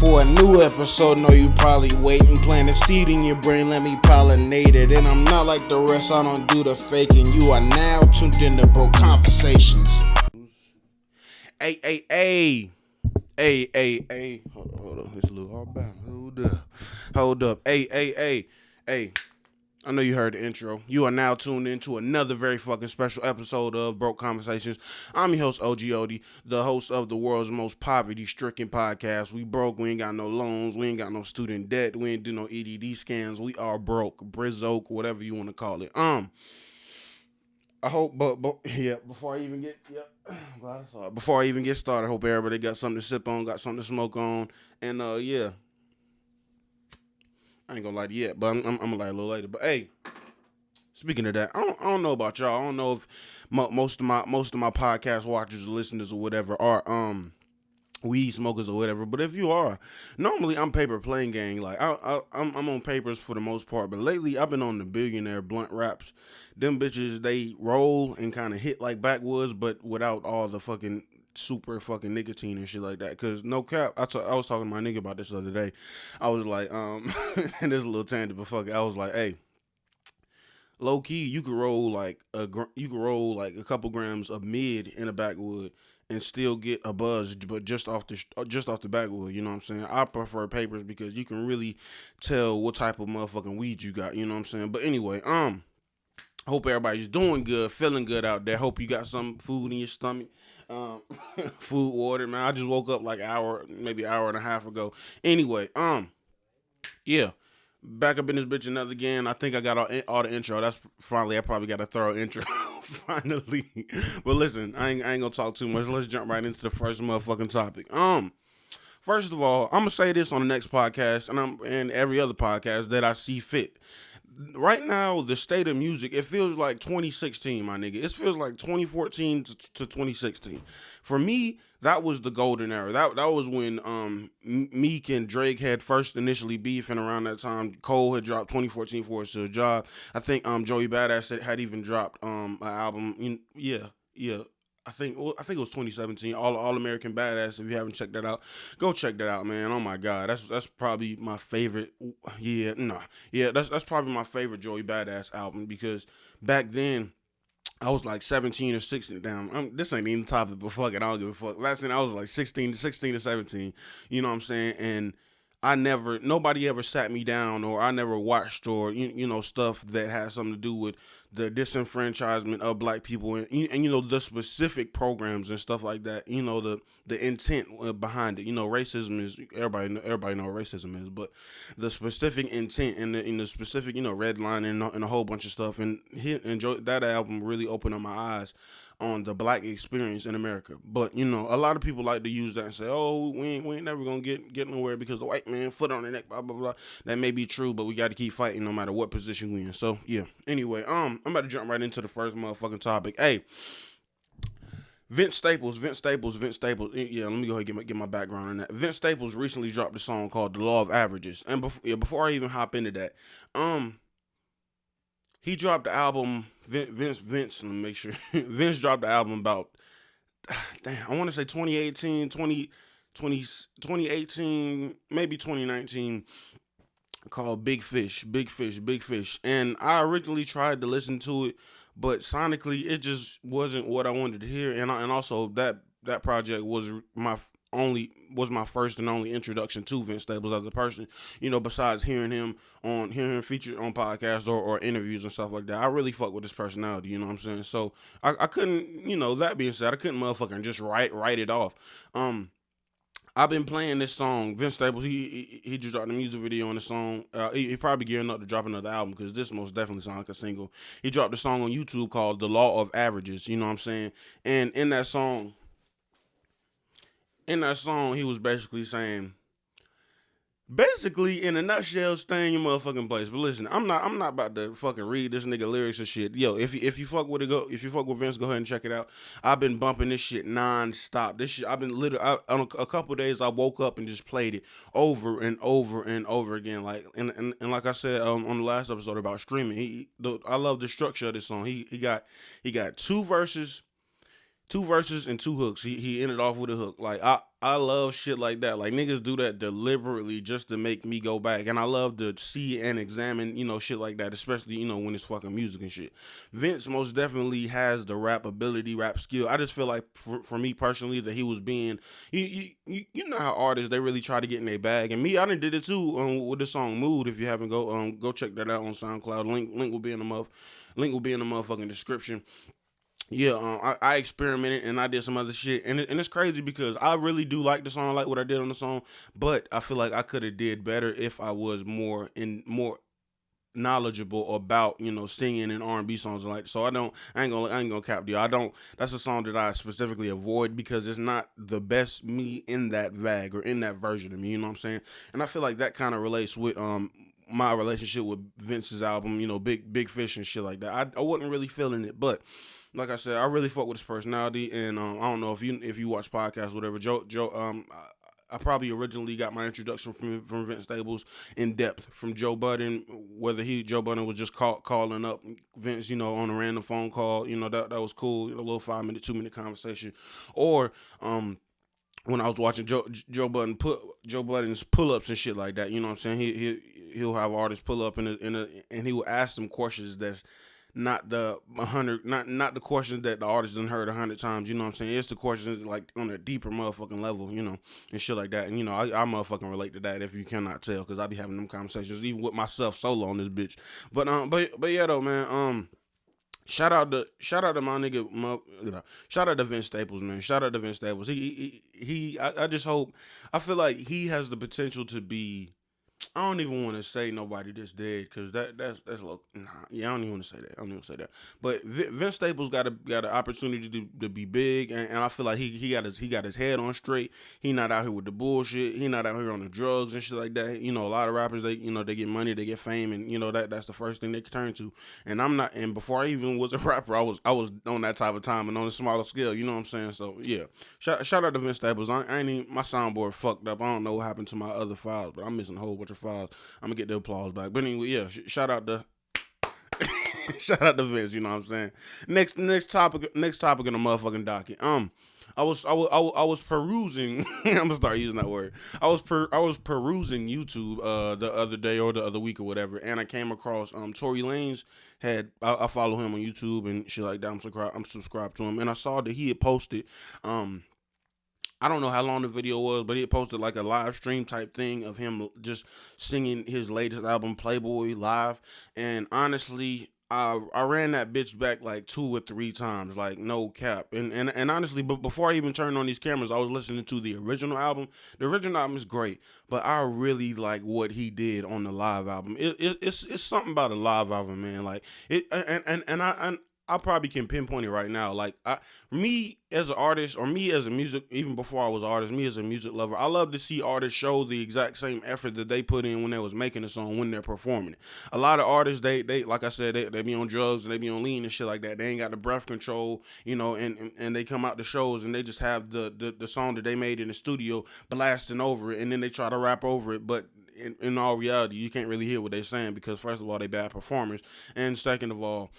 for a new episode. Know you probably waiting, plant a seed in your brain, let me pollinate it. And I'm not like the rest, I don't do the faking. You are now tuned in to Bro Conversations. Hey. Hold on, it's a little all bad. Hold up. Hey. I know you heard the intro. You are now tuned into another very fucking special episode of Broke Conversations. I'm your host, OG Odie, the host of the world's most poverty-stricken podcast. We broke. We ain't got no loans. We ain't got no student debt. We ain't do no EDD scams. We are broke. Brizoke, whatever you want to call it. I hope, before I even get, before I even get started, I hope everybody got something to sip on, got something to smoke on, and I ain't gonna lie to you yet, but I'm gonna lie a little later. But hey, speaking of that, I don't know about y'all. I don't know if most of my podcast watchers or listeners or whatever are weed smokers or whatever. But if you are, normally I'm paper playing gang. Like I'm on papers for the most part. But lately I've been on the billionaire blunt wraps. Them bitches, they roll and kind of hit like backwoods, but without all the fucking super fucking nicotine and shit like that. Cause no cap, I was talking to my nigga about this the other day. I was like, and there's a little tangent, but fuck it. I was like, hey, low key, you could roll like a couple grams of mid in a backwood and still get a buzz, but just off the backwood. You know what I'm saying? I prefer papers because you can really tell what type of motherfucking weed you got. You know what I'm saying? But anyway, hope everybody's doing good, feeling good out there. Hope you got some food in your stomach. Food, water, man. I just woke up like maybe hour and a half ago. Anyway, yeah. Back up in this bitch another again. I think I got all the intro. That's finally, I probably got a thorough intro. Finally. But listen, I ain't gonna talk too much. Let's jump right into the first motherfucking topic. First of all, I'm gonna say this on the next podcast and every other podcast that I see fit. Right now, the state of music, it feels like 2016, my nigga. It feels like 2014 to 2016. For me, that was the golden era. That was when Meek and Drake had first initially beefing around that time. Cole had dropped 2014 for His Job. I think Joey Badass had even dropped an album. Yeah. I think it was 2017. All American Badass. If you haven't checked that out, go check that out, man. Oh my God, that's probably my favorite. That's probably my favorite Joey Badass album because back then I was like 17 or 16. Damn, this ain't even the topic, but fuck it, I don't give a fuck. Back then I was like 16 to 17. You know what I'm saying? And nobody ever sat me down, or I never watched, or stuff that had something to do with the disenfranchisement of black people and the specific programs and stuff like that. The intent behind it. Racism is everybody know what racism is, but the specific intent and the specific redlining and a whole bunch of stuff. And that album really opened up my eyes on the black experience in America. But a lot of people like to use that and say, oh, we ain't never gonna get nowhere because the white man foot on the neck, blah blah blah. That may be true, but we got to keep fighting no matter what position we in. So yeah, anyway, I'm about to jump right into the first motherfucking topic. Hey, Vince Staples. Yeah, let me go ahead and get my background on that. Vince Staples recently dropped a song called The Law of Averages. And before I even hop into that, he dropped the album, Vince, let me make sure. Vince dropped the album about, I want to say 2018, maybe 2019, called Big Fish. And I originally tried to listen to it, but sonically, it just wasn't what I wanted to hear. And also that project was my first and only introduction to Vince Staples as a person, besides hearing him featured on podcasts or interviews and stuff like that. I really fuck with his personality, you know what I'm saying? So I couldn't, that being said, I couldn't motherfucking just write it off. I've been playing this song. Vince Staples, he just dropped a music video on the song. He probably gearing up to drop another album because this most definitely sounds like a single. He dropped a song on YouTube called The Law of Averages, you know what I'm saying? And in that song, he was basically saying, in a nutshell, stay in your motherfucking place. But listen, I'm not about to fucking read this nigga lyrics and shit. Yo, if you fuck with Vince, go ahead and check it out. I've been bumping this shit non-stop. This shit, I've been on a couple of days, I woke up and just played it over and over and over again. Like, and like I said on the last episode about streaming, I love the structure of this song. He got two verses. two verses and two hooks. He ended off with a hook. Like I love shit like that. Like niggas do that deliberately just to make me go back. And I love to see and examine, shit like that, especially, when it's fucking music and shit. Vince most definitely has the rap ability, rap skill. I just feel like for me personally that he was being you know how artists they really try to get in their bag. And me, I done did it too with the song Mood. If you haven't go check that out on SoundCloud. Link will be in the motherfucking description. Yeah, I experimented and I did some other shit, and it's crazy because I really do like the song, I like what I did on the song, but I feel like I could have did better if I was more knowledgeable about singing and R&B songs like. So I ain't gonna cap you. I don't. That's a song that I specifically avoid because it's not the best me in that vag or in that version of me. You know what I'm saying? And I feel like that kind of relates with my relationship with Vince's album. Big Fish and shit like that. I wasn't really feeling it, but like I said, I really fuck with his personality, and I don't know if you watch podcasts, or whatever. Joe, I probably originally got my introduction from Vince Staples in depth from Joe Budden. Whether Joe Budden was just calling up Vince, on a random phone call, that was cool, a little 5-minute, 2-minute conversation, or when I was watching Joe Budden's pull ups and shit like that, you know what I'm saying? He'll have artists pull up and he will ask them questions that's not the 100, not the questions that the artist done heard 100 times. You know what I'm saying? It's the questions like on a deeper motherfucking level, and shit like that. And I motherfucking relate to that if you cannot tell, because I be having them conversations even with myself solo on this bitch. But yeah though, man. Shout out to my nigga, shout out to Vince Staples, man. Shout out to Vince Staples. I just hope, I feel like he has the potential to be. I don't even want to say nobody that's dead because that's look. Nah, yeah, I don't even want to say that. I don't even say that. But Vince Staples got an opportunity to be big, and I feel like he got his head on straight. He not out here with the bullshit. He not out here on the drugs and shit like that. A lot of rappers they get money, they get fame, and that's the first thing they can turn to. And I'm not. And before I even was a rapper, I was on that type of time and on a smaller scale. You know what I'm saying? So yeah, shout out to Vince Staples. I ain't even, my soundboard fucked up. I don't know what happened to my other files, but I'm missing a whole bunch of files. I'm gonna get the applause back. But anyway, yeah, shout out to shout out to Vince. You know what I'm saying? Next topic in the motherfucking docket. I was perusing. I'm gonna start using that word. I was perusing YouTube the other day or the other week or whatever, and I came across Tory Lanez I follow him on YouTube and shit like that. I'm subscribed to him, and I saw that he had posted I don't know how long the video was, but he posted like a live stream type thing of him just singing his latest album, Playboy, live. And honestly, I ran that bitch back like 2 or 3 times, like no cap. And honestly, but before I even turned on these cameras, I was listening to the original album. The original album is great, but I really like what he did on the live album. It's something about a live album, man. Like it, I probably can pinpoint it right now. Like me as an artist, or me as a music, even before I was an artist, me as a music lover, I love to see artists show the exact same effort that they put in when they was making a song, when they're performing it. A lot of artists, they like I said, they be on drugs and they be on lean and shit like that. They ain't got the breath control, and they come out to shows and they just have the song that they made in the studio blasting over it, and then they try to rap over it, but in all reality, you can't really hear what they're saying because first of all, they bad performers, and second of all,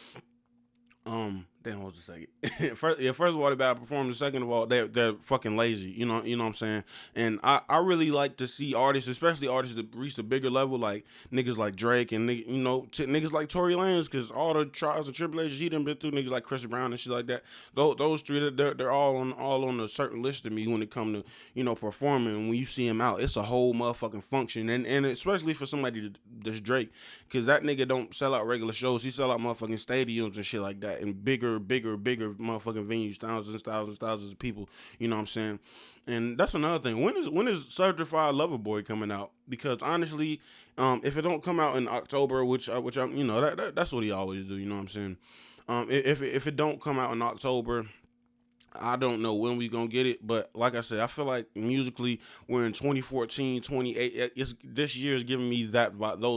damn, what was the second? First of all, they're bad performers. Second of all, they're fucking lazy. You know what I'm saying? And I really like to see artists, especially artists that reach the bigger level, like niggas like Drake and niggas like Tory Lanez, because all the trials and tribulations he done been through, niggas like Chris Brown and shit like that. Those three, they're all on a certain list to me when it come to performing. And when you see him out, it's a whole motherfucking function, and especially for somebody that's Drake, because that nigga don't sell out regular shows. He sell out motherfucking stadiums and shit like that, and bigger motherfucking venues, thousands of people. You know what I'm saying? And that's another thing. When is Certified Lover Boy coming out? Because honestly, if it don't come out in October, which I'm, that's what he always do. You know what I'm saying? If it don't come out in October, I don't know when we gonna get it, but like I said, I feel like musically we're in 2014, 28. This year is giving me those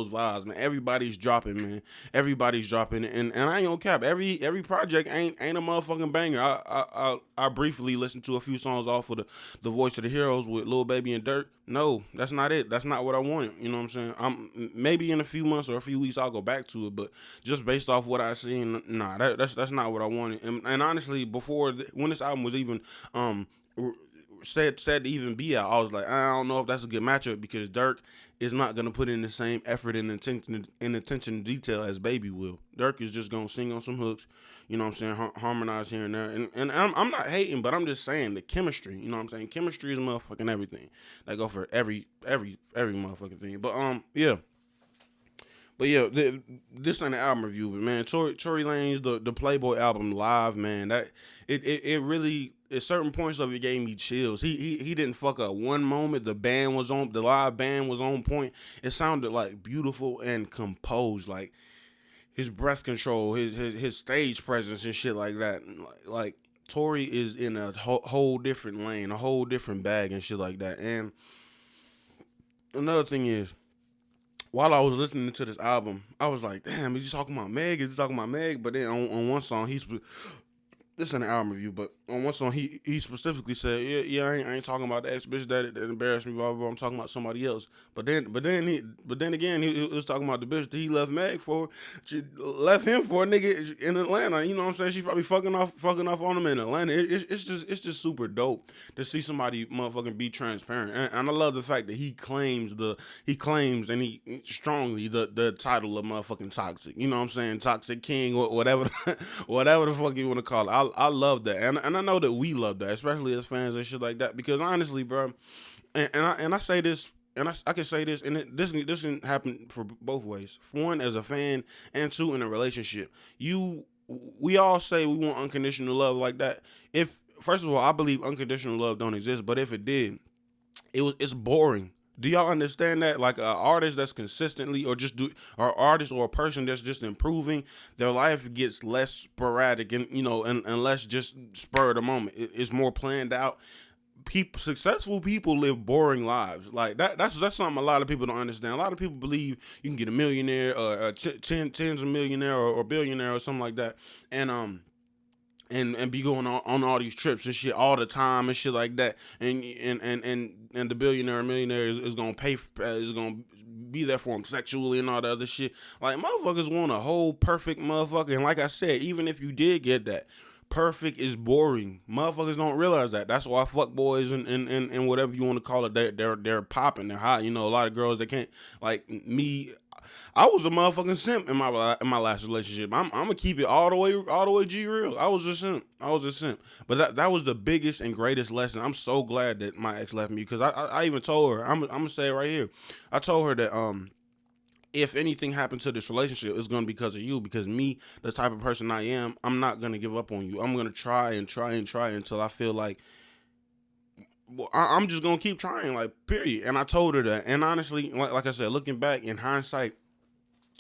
vibes, man. Everybody's dropping, man. Everybody's dropping, and I ain't gonna cap. Every project ain't a motherfucking banger. I briefly listened to a few songs off of the Voice of the Heroes with Lil Baby and Dirt. No, that's not it. That's not what I wanted. You know what I'm saying? Maybe in a few months or a few weeks I'll go back to it, but just based off what I seen, nah, that's not what I wanted. And honestly, when this album was even said to even be out, I was like, I don't know if that's a good matchup because Dirk is not gonna put in the same effort and attention to detail as Baby will. Dirk is just gonna sing on some hooks, you know what I'm saying, harmonize here and there. And I'm not hating, but I'm just saying the chemistry, you know what I'm saying? Chemistry is motherfucking everything. They go for every motherfucking thing. Yeah. But yeah, this ain't an album review, but man, Tory Lanez, the Playboy album live, man, that it really at certain points of it gave me chills. He didn't fuck up one moment. The live band was on point. It sounded like beautiful and composed, like his breath control, his stage presence and shit like that. Like Tory is in a whole different lane, a whole different bag and shit like that. And another thing is, while I was listening to this album, I was like, damn, is he talking about Meg? Is he talking about Meg? But then on one song, this is an album review, but on one song, he specifically said, yeah, I ain't talking about the ex bitch that embarrassed me, blah, blah, blah. I'm talking about somebody else. But then again, he was talking about the bitch that he left Meg for. She left him for a nigga in Atlanta. You know what I'm saying? She's probably fucking off on him in Atlanta. It's just super dope to see somebody motherfucking be transparent. And I love the fact that he claims and he strongly the title of motherfucking toxic. You know what I'm saying? Toxic king or whatever, whatever the fuck you want to call it. I love that, and I know that we love that, especially as fans and shit like that. Because honestly, bro, and I say this, and I can say this, and this can happen for both ways. For one, as a fan, and two, in a relationship. We all say we want unconditional love like that. If first of all, I believe unconditional love don't exist, but if it did, it's boring. Do y'all understand that? Like an artist that's consistently, or artist or a person that's just improving, their life gets less sporadic and and less just spur of the moment. It's more planned out. Successful people live boring lives. Like that's something a lot of people don't understand. A lot of people believe you can get a millionaire, or tens of millionaire, or billionaire, or something like that, and be going on all these trips and shit all the time and shit like that, and the billionaire or millionaire is gonna is gonna be there for him sexually and all the other shit. Like, motherfuckers want a whole perfect motherfucker, and like I said, even if you did get that, perfect is boring. Motherfuckers don't realize that. That's why fuck boys and whatever you want to call it, they're popping, they're hot. A lot of girls, they can't, like me. I was a motherfucking simp in my last relationship. I'm gonna keep it all the way G real. I was a simp. But that was the biggest and greatest lesson. I'm so glad that my ex left me, because I even told her, I'm gonna say it right here. I told her that if anything happened to this relationship, it's gonna be because of you. Because me, the type of person I am, I'm not gonna give up on you. I'm gonna try until I feel like, well, I'm just gonna keep trying, like, period. And I told her that. And honestly, like I said, looking back in hindsight,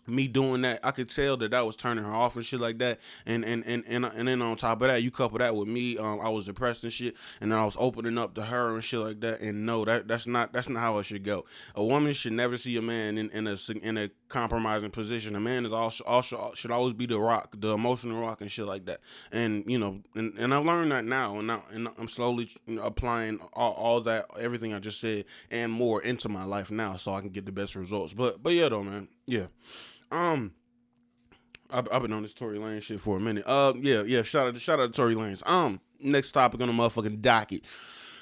me doing that, I could tell that was turning her off and shit like that. And then on top of that, you couple that with me, I was depressed and shit, and then I was opening up to her and shit like that. And no, that's not how it should go. A woman should never see a man in a compromising position. A man is also should always be the rock, the emotional rock and shit like that. And and I've learned that now, and I'm slowly applying all that, everything I just said and more into my life now, so I can get the best results. But yeah, though, man, yeah. I've been on this Tory Lanez shit for a minute. Yeah. Shout out to Tory Lanez. Next topic on the motherfucking docket.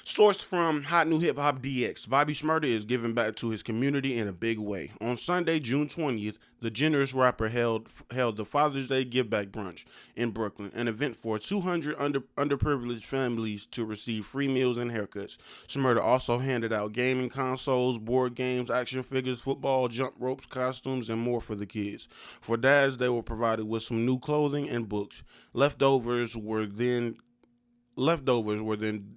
Sourced from Hot New Hip Hop DX, Bobby Shmurda is giving back to his community in a big way. On Sunday, June 20th, the generous rapper held the Father's Day Give Back Brunch in Brooklyn, an event for 200 underprivileged families to receive free meals and haircuts. Shmurda also handed out gaming consoles, board games, action figures, football, jump ropes, costumes, and more for the kids. For dads, they were provided with some new clothing and books. Leftovers were then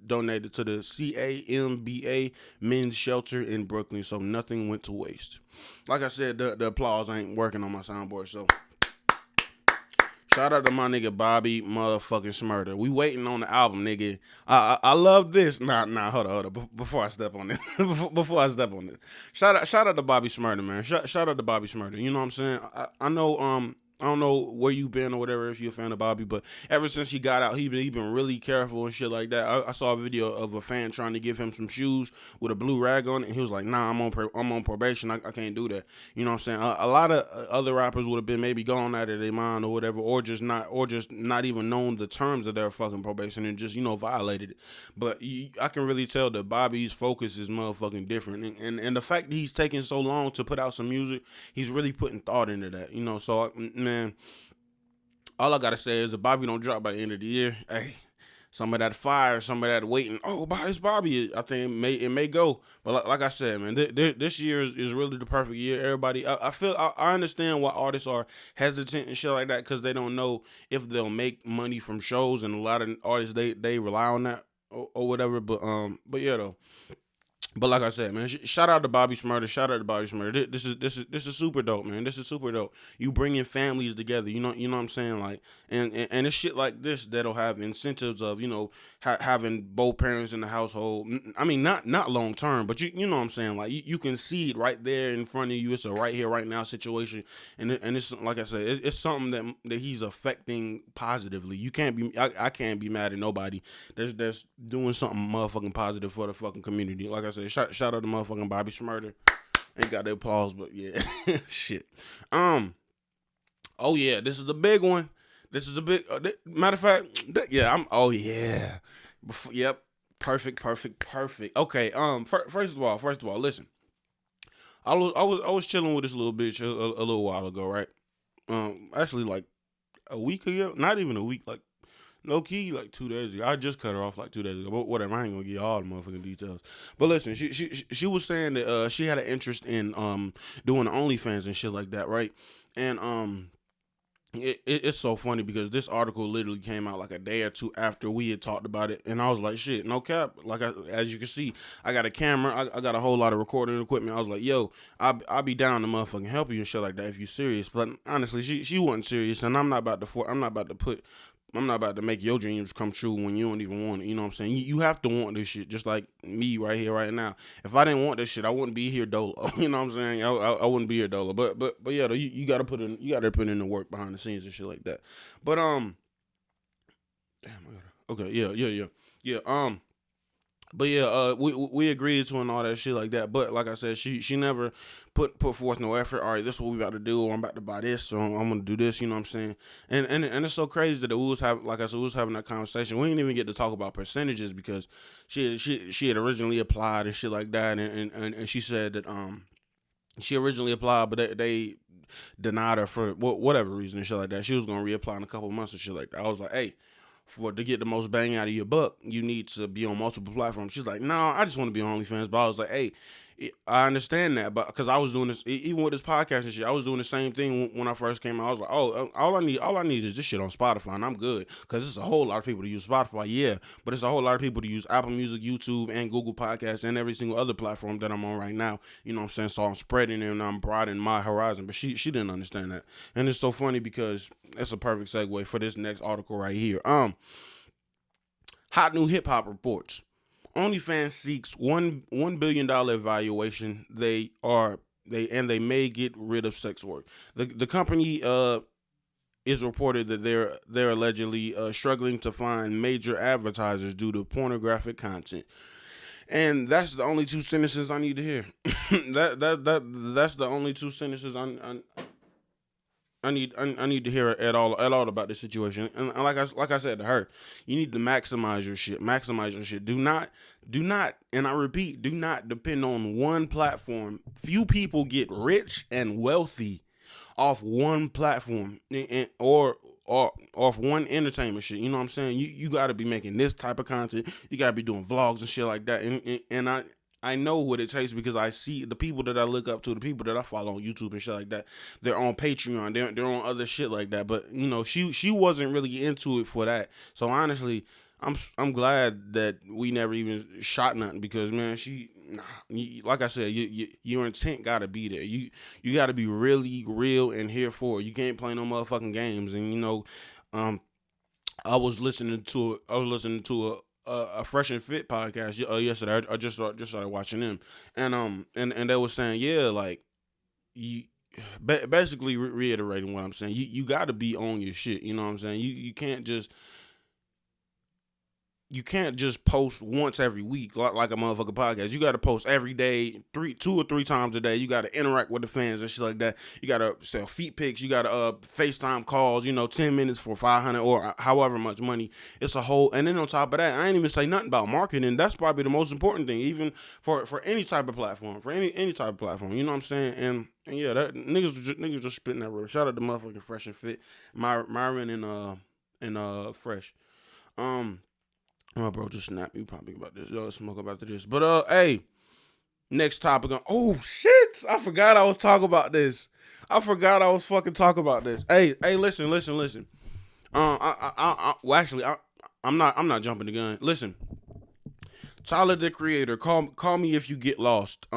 donated to the CAMBA men's shelter in Brooklyn, so nothing went to waste. Like I said, the applause ain't working on my soundboard, so shout out to my nigga Bobby motherfucking Shmurda. We waiting on the album, nigga. I love this. Nah, hold on. Before I step on this, shout out to Bobby Shmurda, man. Shout out to Bobby Shmurda. You know what I'm saying? I know I don't know where you been or whatever if you're a fan of Bobby, but ever since he got out, he been really careful and shit like that. I saw a video of a fan trying to give him some shoes with a blue rag on it, and he was like, "Nah, I'm on probation. I can't do that." You know what I'm saying? A lot of other rappers would have been maybe gone out of their mind or whatever, or just not even known the terms of their fucking probation and just violated it. But I can really tell that Bobby's focus is motherfucking different, and the fact that he's taking so long to put out some music, he's really putting thought into that. So man, all I gotta say is if Bobby don't drop by the end of the year, hey, some of that fire, some of that waiting. Oh, it's Bobby. I think it may go. But like I said, man, this year is really the perfect year. Everybody, I understand why artists are hesitant and shit like that because they don't know if they'll make money from shows, and a lot of artists they rely on that or whatever. But yeah though. But like I said, man, shout out to Bobby Shmurda. Shout out to Bobby Shmurda. This is super dope, man. This is super dope. You bringing families together. You know what I'm saying? Like, and it's shit like this that'll have incentives of having both parents in the household. I mean, not long term, but you know what I'm saying? Like, you can see it right there in front of you. It's a right here, right now situation, and it's like I said, it's something that he's affecting positively. You can't be, I can't be mad at nobody that's doing something motherfucking positive for the fucking community. Like I said. Shout out to motherfucking Bobby Shmurda. Ain't got the applause, but yeah. Shit. Oh yeah, this is a big one. This is a big matter of fact, yeah, oh yeah. Yep. Perfect. Okay, first of all, listen. I was chilling with this little bitch a little while ago, right? Actually like a week ago, not even a week, like low key, like 2 days ago. I just cut her off like 2 days ago. But whatever, I ain't gonna get all the motherfucking details. But listen, she was saying that she had an interest in doing Onlyfans and shit like that, right? And it's so funny because this article literally came out like a day or two after we had talked about it, and I was like, shit, no cap. Like as you can see, I got a camera, I got a whole lot of recording equipment. I was like, yo, I'll be down to motherfucking help you and shit like that if you serious. But honestly, she wasn't serious, and I'm not about to make your dreams come true when you don't even want it. You know what I'm saying? You have to want this shit, just like me right here, right now. If I didn't want this shit, I wouldn't be here dolo. You know what I'm saying? I wouldn't be here dolo. But yeah, though, you gotta put in the work behind the scenes and shit like that. But damn, okay, yeah. But yeah, we agreed to and all that shit like that. But like I said, she never put forth no effort. All right, this is what we about to do. Or I'm about to buy this, so I'm gonna do this. You know what I'm saying? And it's so crazy that we was having, like I said, we was having that conversation. We didn't even get to talk about percentages because she had originally applied and shit like that, and she said that she originally applied, but they denied her for whatever reason and shit like that. She was gonna reapply in a couple of months and shit like that. I was like, hey, to get the most bang out of your buck, you need to be on multiple platforms. She's like, no, I just want to be on OnlyFans. But I was like, hey, I understand that, but because I was doing this, even with this podcast and shit, I was doing the same thing when I first came out. I was like, oh, all I need is this shit on Spotify, and I'm good, because it's a whole lot of people to use Spotify, yeah, but it's a whole lot of people to use Apple Music, YouTube, and Google Podcasts, and every single other platform that I'm on right now. You know what I'm saying? So I'm spreading and I'm broadening my horizon. But she didn't understand that, and it's so funny because it's a perfect segue for this next article right here. Hot new hip hop reports. OnlyFans seeks $1 billion evaluation. They may get rid of sex work. The company is reported that they're allegedly struggling to find major advertisers due to pornographic content. And that's the only two sentences I need to hear. That's the only two sentences I need to hear at all about this situation. And like I said to her, you need to maximize your shit. Maximize your shit. Do not, and I repeat, do not depend on one platform. Few people get rich and wealthy off one platform or off one entertainment shit. You know what I'm saying? You got to be making this type of content. You got to be doing vlogs and shit like that. And I know what it takes because I see the people that I look up to, the people that I follow on YouTube and shit like that. They're on Patreon. They're on other shit like that. But she wasn't really into it for that. So honestly, I'm glad that we never even shot nothing because man, like I said, your intent gotta be there. You gotta be really real and here for it. You can't play no motherfucking games. And I was listening to a Fresh and Fit podcast yesterday. I just started watching them, and they were saying, yeah, like basically reiterating what I'm saying. You got to be on your shit. You know what I'm saying? You can't just post once every week like a motherfucking podcast. You got to post every day, 2 or 3 times a day. You got to interact with the fans and shit like that. You got to sell feet pics. You got to FaceTime calls. 10 minutes for 500 or however much money. It's a whole. And then on top of that, I ain't even say nothing about marketing. That's probably the most important thing, even for any type of platform, for any type of platform. You know what I'm saying? And yeah, that niggas just spitting that word. Shout out to motherfucking Fresh and Fit, Myron and Fresh. Um. My bro just snapped. You probably about this. Yo, smoke about this. But hey, next topic. Oh shit! I forgot I was talking about this. I forgot I was fucking talking about this. Hey, listen. Well, actually, I'm not jumping the gun. Listen, Tyler the Creator. Call me if you get lost.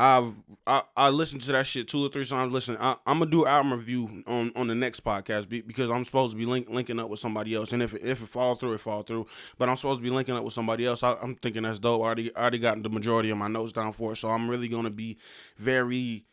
I listened to that shit 2 or 3 times. Listen, I'm gonna do an album review on the next podcast because I'm supposed to be linking up with somebody else. And if it fall through, it fall through. But I'm supposed to be linking up with somebody else. I'm thinking that's dope. I already got the majority of my notes down for it. So I'm really gonna be very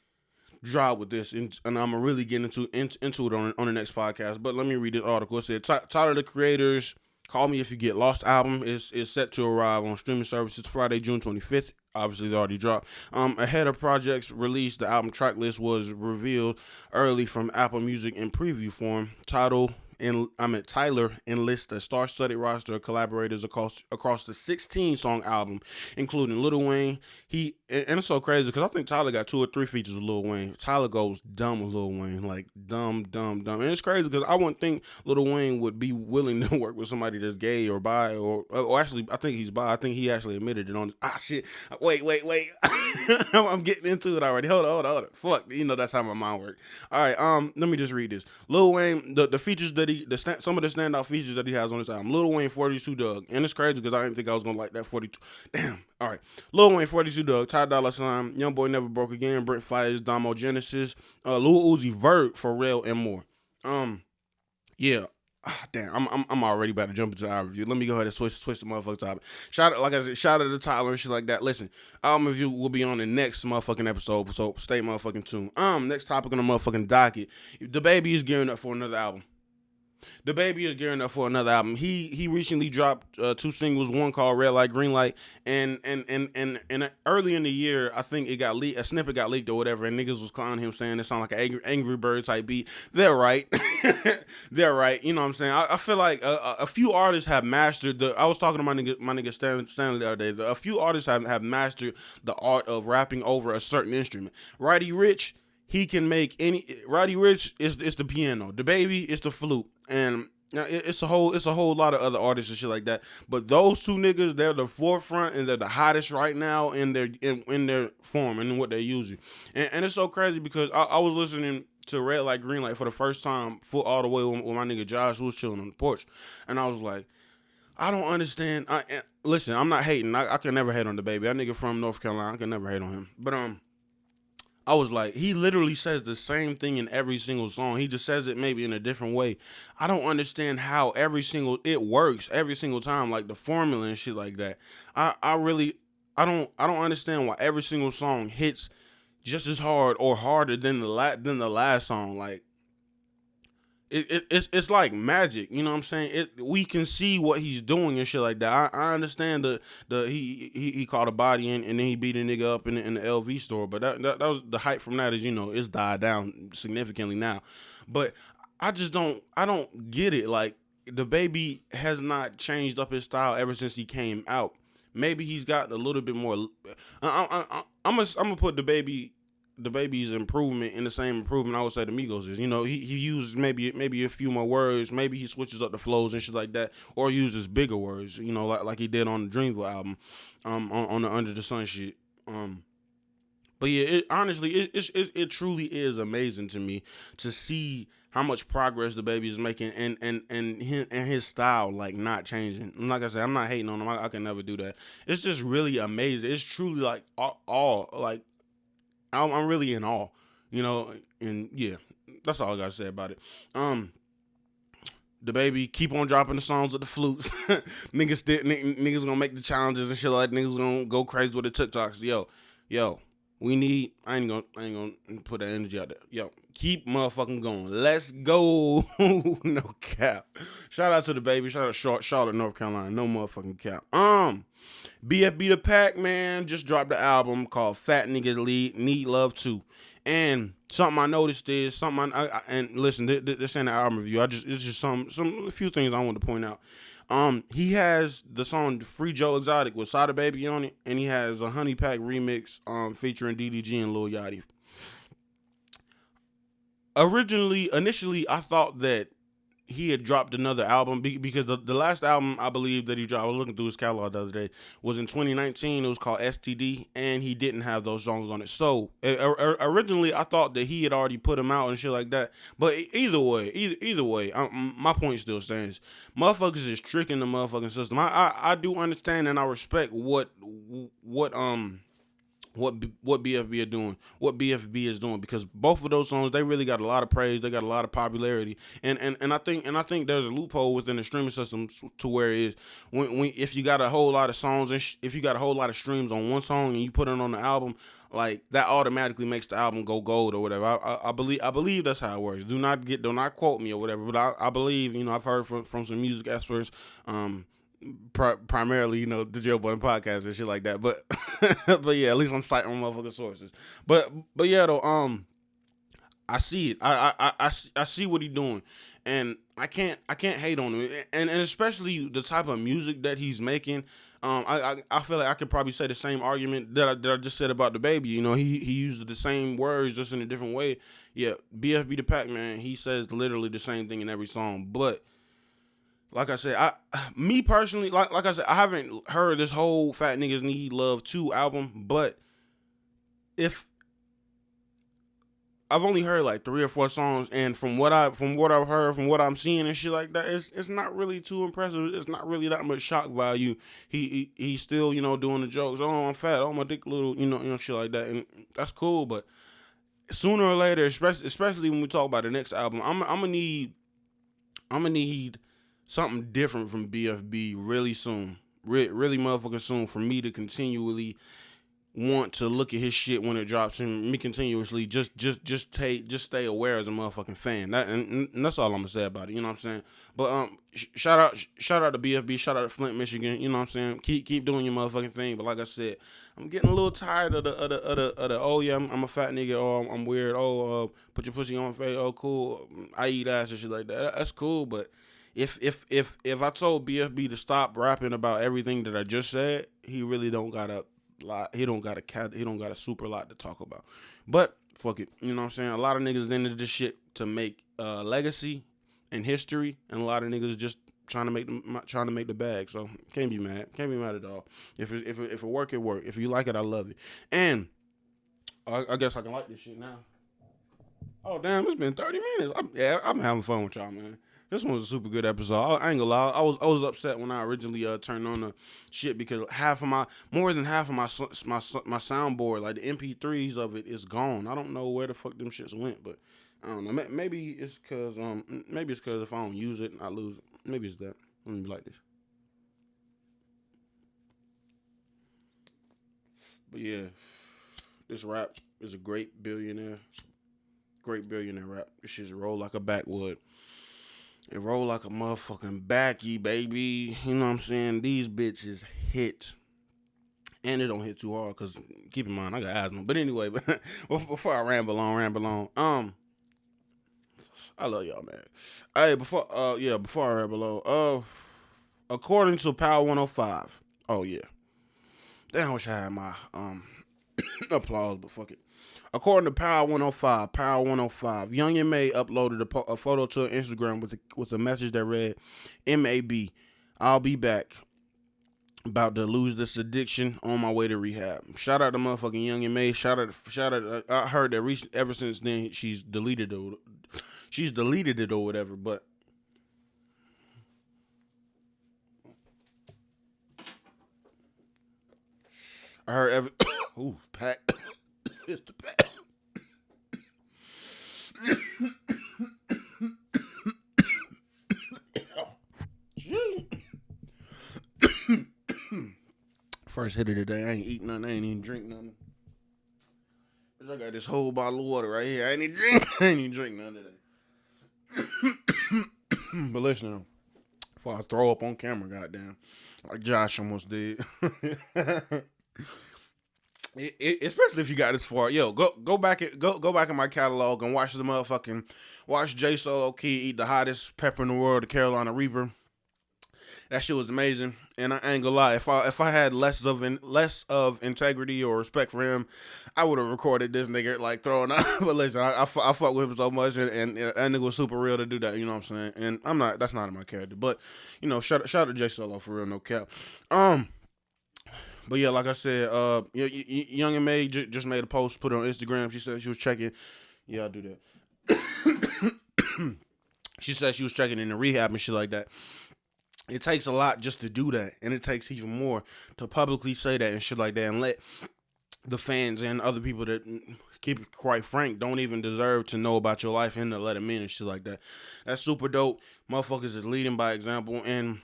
dry with this, and I'm gonna really get into it on the next podcast. But let me read this article. It said Tyler the Creator's "Call Me If You Get Lost" album is set to arrive on streaming services Friday, June 25th. Obviously, they already dropped. Ahead of project's release, the album track list was revealed early from Apple Music in preview form. Tyler enlists a star-studded roster of collaborators across the 16-song album, including Lil Wayne. And it's so crazy because I think Tyler got 2 or 3 features with Lil Wayne. Tyler goes dumb with Lil Wayne, like dumb. And it's crazy because I wouldn't think Lil Wayne would be willing to work with somebody that's gay or bi or actually I think he's bi. I think he actually admitted it on. Shit. Wait. I'm getting into it already. Hold on. Fuck. That's how my mind works. All right. Let me just read this. Lil Wayne, the features that some of the standout features that he has on this album. Lil Wayne, 42 Dugg, and it's crazy because I didn't think I was gonna like that 42. Damn. All right. Lil Wayne, 42 Dugg, Ty Dolla $ign, Young Boy Never Broke Again, Brent Fires, Damo Genesis, Lil Uzi Vert, Pharrell, and more. Yeah. Damn, I'm already about to jump into our review. Let me go ahead and switch the motherfucking topic. Shout out to Tyler and shit like that. Listen, album review will be on the next motherfucking episode, so stay motherfucking tuned. Next topic on the motherfucking docket. DaBaby is gearing up for another album. DaBaby is gearing up for another album. He recently dropped 2 singles, one called Red Light, Green Light, and early in the year, I think it got leaked, a snippet got leaked or whatever, and niggas was clowning him saying it sounded like an Angry Bird type beat. They're right. They're right. You know what I'm saying? I feel like a few artists have mastered I was talking to my nigga Stanley the other day. A few artists have mastered the art of rapping over a certain instrument. Roddy Ricch, he can make any. Roddy Ricch is the piano. DaBaby is the flute, and it's a whole lot of other artists and shit like that. But those 2 niggas, they're the forefront and they're the hottest right now in their form and what they're using. And it's so crazy because I was listening to Red Light, Green Light for the first time, full all the way with my nigga Josh, who was chilling on the porch, and I was like, I don't understand. Listen, I'm not hating. I can never hate on DaBaby. That nigga from North Carolina, I can never hate on him. But I was like, he literally says the same thing in every single song. He just says it maybe in a different way. I don't understand how it works every single time, like the formula and shit like that. I don't understand why every single song hits just as hard or harder than the last song. Like it's like magic, you know what I'm saying? We can see what he's doing and shit like that. I understand he caught a body and then he beat a nigga up in the LV store, but that was the hype from that is it's died down significantly now. But I don't get it. Like DaBaby has not changed up his style ever since he came out. Maybe he's got a little bit more. I'm gonna put DaBaby's improvement in the same improvement I would say the Migos is. He uses maybe a few more words. Maybe he switches up the flows and shit like that, or uses bigger words. Like he did on the Dreamville album, on the Under the Sun shit. But yeah, it truly is amazing to me to see how much progress DaBaby is making and his style like not changing. And like I said, I'm not hating on him. I can never do that. It's just really amazing. It's truly like all like. I'm really in awe, and yeah, that's all I gotta say about it. DaBaby keep on dropping the songs with the flutes. Niggas gonna make the challenges and shit like that. Niggas gonna go crazy with the TikToks. Yo, I ain't gonna put that energy out there. Yo, keep motherfucking going. Let's go. No cap. Shout out to the baby. Shout out to Charlotte, North Carolina. No motherfucking cap. BFB the Pac Man just dropped the album called Fat Niggas Need Love Too. And something I noticed is and listen, this ain't an album review. It's just a few things I want to point out. He has the song Free Joe Exotic with Sada Baby on it, and he has a Honey Pack remix featuring DDG and Lil Yachty. Initially, I thought that he had dropped another album because the last album I believe that he dropped, I was looking through his catalog the other day, was in 2019. It was called STD, and he didn't have those songs on it. So originally I thought that he had already put them out and shit like that. But either way, my point still stands. Motherfuckers is tricking the motherfucking system. I do understand and I respect what BFB are doing, what BFB is doing, because both of those songs, they really got a lot of praise, they got a lot of popularity, and I think there's a loophole within the streaming system to where it is when if you got a whole lot of songs and if you got a whole lot of streams on one song and you put it on the album, like that automatically makes the album go gold or whatever. I believe that's how it works. Do not quote me or whatever, but I believe, I've heard from some music experts, primarily, the Joe Budden podcast and shit like that. But but yeah, at least I'm citing motherfucking sources. But yeah, though, I see it. I see what he's doing, and I can't hate on him, and especially the type of music that he's making. I feel like I could probably say the same argument that I just said about the baby. He used the same words just in a different way. Yeah, BFB the Pac Man, he says literally the same thing in every song, but like I said, me personally, like I said, I haven't heard this whole Fat Niggas Need Love 2 album, but if I've only heard like 3 or 4 songs, and from what I've heard, from what I'm seeing and shit like that, it's not really too impressive. It's not really that much shock value. He's still, doing the jokes. Oh, I'm fat. Oh, my dick little, shit like that, and that's cool. But sooner or later, especially when we talk about the next album, I'm gonna need something different from BFB really soon. Really motherfucking soon, for me to continually want to look at his shit when it drops, and me continuously just stay aware as a motherfucking fan. And that's all I'm gonna say about it. You know what I'm saying? But shout out to BFB, shout out to Flint, Michigan. You know what I'm saying? Keep doing your motherfucking thing. But like I said, I'm getting a little tired of the oh yeah, I'm a fat nigga, oh I'm weird, oh put your pussy on face, oh cool, I eat ass and shit like that. That's cool, but if I told BFB to stop rapping about everything that I just said, he really don't got a lot. He don't got a super lot to talk about. But fuck it, you know what I'm saying? A lot of niggas into this shit to make legacy and history, and a lot of niggas just trying to make the bag. So can't be mad at all. If it work, it work. If you like it, I love it. And I guess I can like this shit now. Oh damn, it's been 30 minutes. I'm having fun with y'all, man. This one was a super good episode. I ain't gonna lie. I was upset when I originally turned on the shit, because more than half of my soundboard, like the MP3s of it, is gone. I don't know where the fuck them shits went, but I don't know. Maybe it's cause if I don't use it, I lose it. Maybe it's that. Let me be like this. But yeah, this rap is a great billionaire rap. This shit's roll like a backwood. It roll like a motherfucking backy, baby. You know what I'm saying? These bitches hit. And it don't hit too hard, because keep in mind, I got asthma. But anyway, before I ramble on. I love y'all, man. Hey, before I ramble on. According to Power 105. Oh, yeah. Damn, I wish I had my applause, but fuck it. According to Power 105, Young M.A. uploaded a photo to Instagram with a message that read, "MAB, I'll be back. About to lose this addiction, on my way to rehab." Shout out to motherfucking Young M.A. Shout out. I heard that ever since then she's deleted it or whatever. But I heard ooh, Pat. It's the Pat. First hit of the day. I ain't eat nothing. I ain't even drink nothing. I got this whole bottle of water right here. I ain't even drink. I ain't even drink none of that. But listen, before I throw up on camera, goddamn, like Josh almost did. Especially if you got this far, yo, go back in my catalog and watch J Solo Key eat the hottest pepper in the world, the Carolina Reaper. That shit was amazing, and I ain't gonna lie. If I had less of integrity or respect for him, I would have recorded this nigga like throwing up. But listen, I fuck with him so much, and that nigga was super real to do that. You know what I'm saying? And I'm not. That's not in my character. But shout out to J Solo for real, no cap. But yeah, like I said, Young and May just made a post, put it on Instagram. She said she was checking. Yeah, I'll do that. She said she was checking in the rehab and shit like that. It takes a lot just to do that, and it takes even more to publicly say that and shit like that, and let the fans and other people that, keep it quite frank, don't even deserve to know about your life and to let them in and shit like that. That's super dope. Motherfuckers is leading by example, and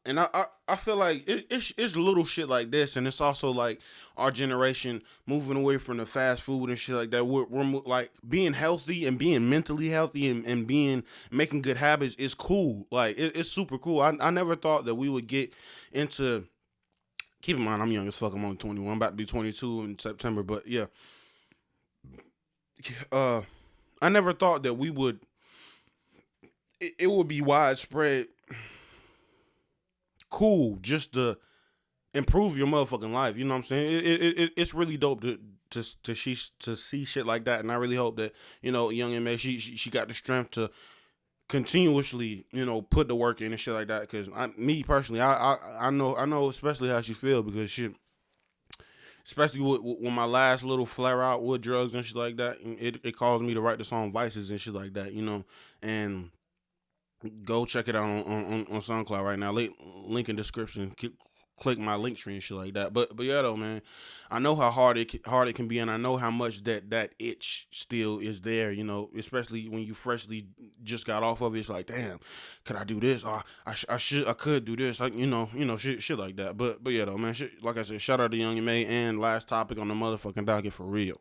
I feel like it's little shit like this, and it's also like our generation moving away from the fast food and shit like that. We're like being healthy and being mentally healthy and being making good habits is cool. Like it's super cool. I never thought that we would get into. Keep in mind, I'm young as fuck. I'm only 21. I'm about to be 22 in September. But yeah, I never thought that we would. It would be widespread cool just to improve your motherfucking life. You know what I'm saying? It's really dope to see shit like that, and I really hope that Young and May she got the strength to continuously put the work in and shit like that. Because me personally, I know especially how she feel, because shit. Especially with my last little flare out with drugs and shit like that, it caused me to write the song Vices and shit like that, and go check it out on SoundCloud right now. Link in description. Click my link tree and shit like that. But yeah though, man, I know how hard it can be, and I know how much that itch still is there. Especially when you freshly just got off of it. It's like, damn, could I do this? Or I could do this. Like shit like that. But yeah though, man. Shit, like I said, shout out to Young and May, and last topic on the motherfucking docket for real.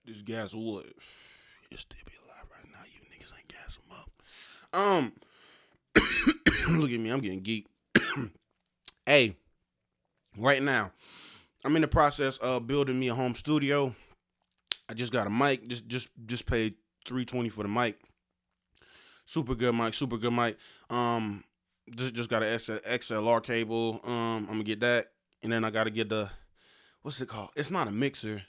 This gas wood. It still be alive right now. You niggas ain't gas them up. Look at me. I'm getting geek. Hey, right now, I'm in the process of building me a home studio. I just got a mic. Just paid $320 for the mic. Super good mic. Super good mic. Just got an XLR cable. I'm gonna get that, and then I gotta get the what's it called? It's not a mixer.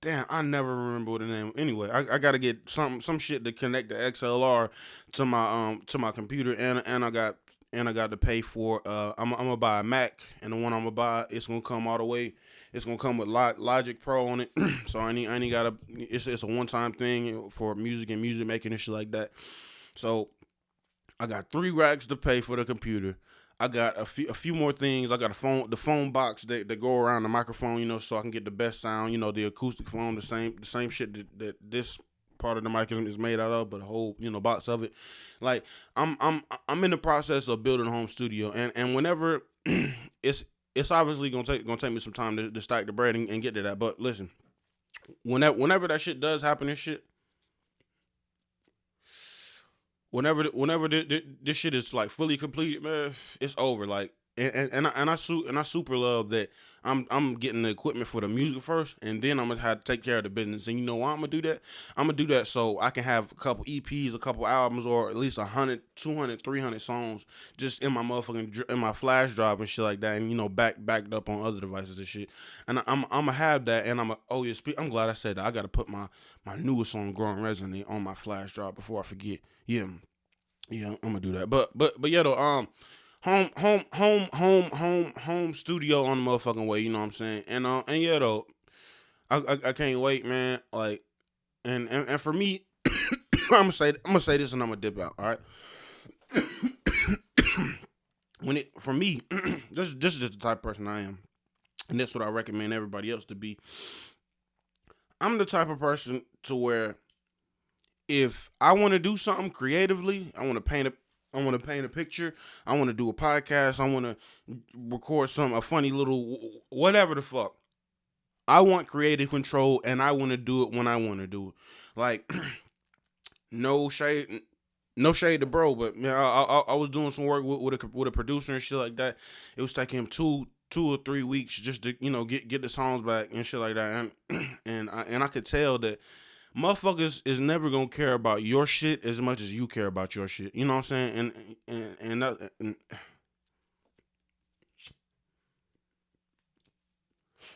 Damn, I never remember what the name. Anyway, I gotta get some shit to connect the XLR to my computer, and I got to pay for. I'm gonna buy a Mac, and the one I'm gonna buy, it's gonna come all the way. It's gonna come with Logic Pro on it, so I ain't gotta. It's a one time thing for music and music making and shit like that. So I got 3 racks to pay for the computer. I got a few more things. I got the phone box that go around the microphone, so I can get the best sound. The acoustic foam, the same shit that this part of the mic is made out of, but a whole box of it. Like I'm in the process of building a home studio, and whenever it's obviously gonna take me some time to stack the bread and get to that. But listen, whenever that shit does happen and shit. Whenever this shit is like fully completed, man, it's over. Like, and I super love that I'm getting the equipment for the music first, and then I'm gonna have to take care of the business. And you know why I'm gonna do that? I'm gonna do that so I can have a couple EPs, a couple albums, or at least 100, 200, 300 songs just in my in my flash drive and shit like that, and backed up on other devices and shit. And I'm gonna have that, and oh yeah, I'm glad I said that. I gotta put my newest song, Growing Resonate, on my flash drive before I forget. Yeah. Yeah, I'm gonna do that. But yeah though, home studio on the motherfucking way, you know what I'm saying? And yeah though, I can't wait, man. Like and for me, I'm gonna say this and I'm gonna dip out, all right? For me, this is just the type of person I am. And that's what I recommend everybody else to be. I'm the type of person to where if I want to do something creatively, I want to paint a picture, I want to do a podcast, I want to record a funny little whatever the fuck. I want creative control, and I want to do it when I want to do it. Like, no shade, no shade to bro, but man, I was doing some work with a producer and shit like that. It was taking him 2 or 3 weeks just to get the songs back and shit like that, and I could tell that motherfuckers is never gonna care about your shit as much as you care about your shit. You know what I'm saying?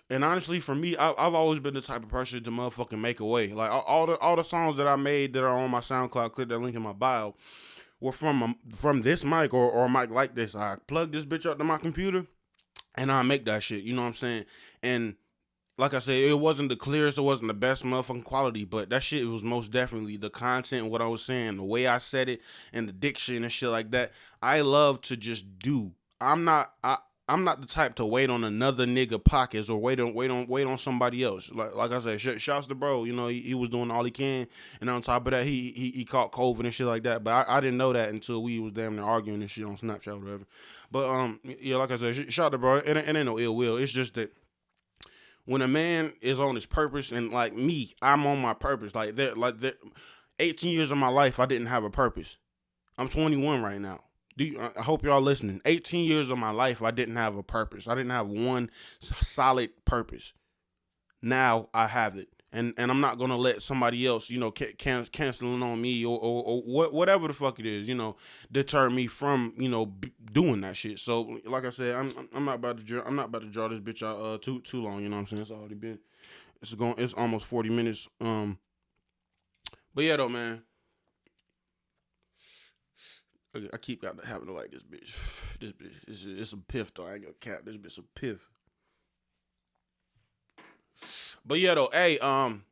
And honestly, for me, I've always been the type of person to motherfucking make a way. Like all the songs that I made that are on my SoundCloud, click that link in my bio, were from this mic or a mic like this. I plug this bitch up to my computer and I make that shit. You know what I'm saying? And like I said, it wasn't the clearest, it wasn't the best motherfucking quality, but that shit was most definitely the content, what I was saying, the way I said it, and the diction and shit like that. I love to just do. I'm not the type to wait on another nigga pockets or wait on somebody else. Like I said, shouts to bro. You know, he was doing all he can, and on top of that, he caught COVID and shit like that. But I didn't know that until we was damn near arguing and shit on Snapchat or whatever. But yeah, like I said, shout out to bro. It ain't no ill will. It's just that when a man is on his purpose, and like me, I'm on my purpose. Like that, 18 years of my life, I didn't have a purpose. I'm 21 right now. I hope y'all listening. 18 years of my life, I didn't have a purpose. I didn't have one solid purpose. Now I have it. And I'm not going to let somebody else, canceling on me or whatever the fuck it is, deter me from, doing that shit. So, like I said, I'm not about to draw this bitch out too long, you know what I'm saying? It's already been, it's almost 40 minutes. But yeah, though, man. I keep having to like this bitch. This bitch, it's a piff though. I ain't gonna cap. This bitch a piff. But yeah, though, hey, I'm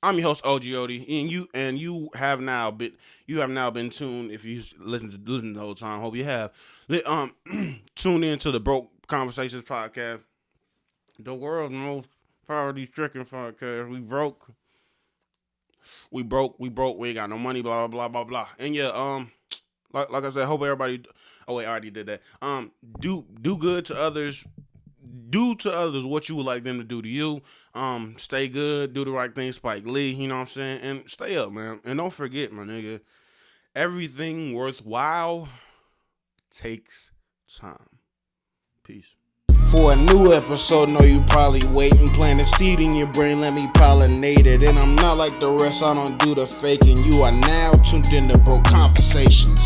your host OG, and you have now been tuned. If you listen the whole time, hope you have. Tune in to the Broke Conversations podcast, the world's most poverty-stricken podcast. We broke. We ain't got no money. Blah blah blah blah blah. And yeah, like I said, hope everybody. Oh wait, I already did that. Do good to others. Do to others what you would like them to do to you. Stay good. Do the right thing, Spike Lee. You know what I'm saying? And stay up, man. And don't forget, my nigga, everything worthwhile takes time. Peace. For a new episode, know you probably waiting. Plant a seed in your brain, let me pollinate it. And I'm not like the rest, I don't do the faking. You are now tuned in to Broke Conversations.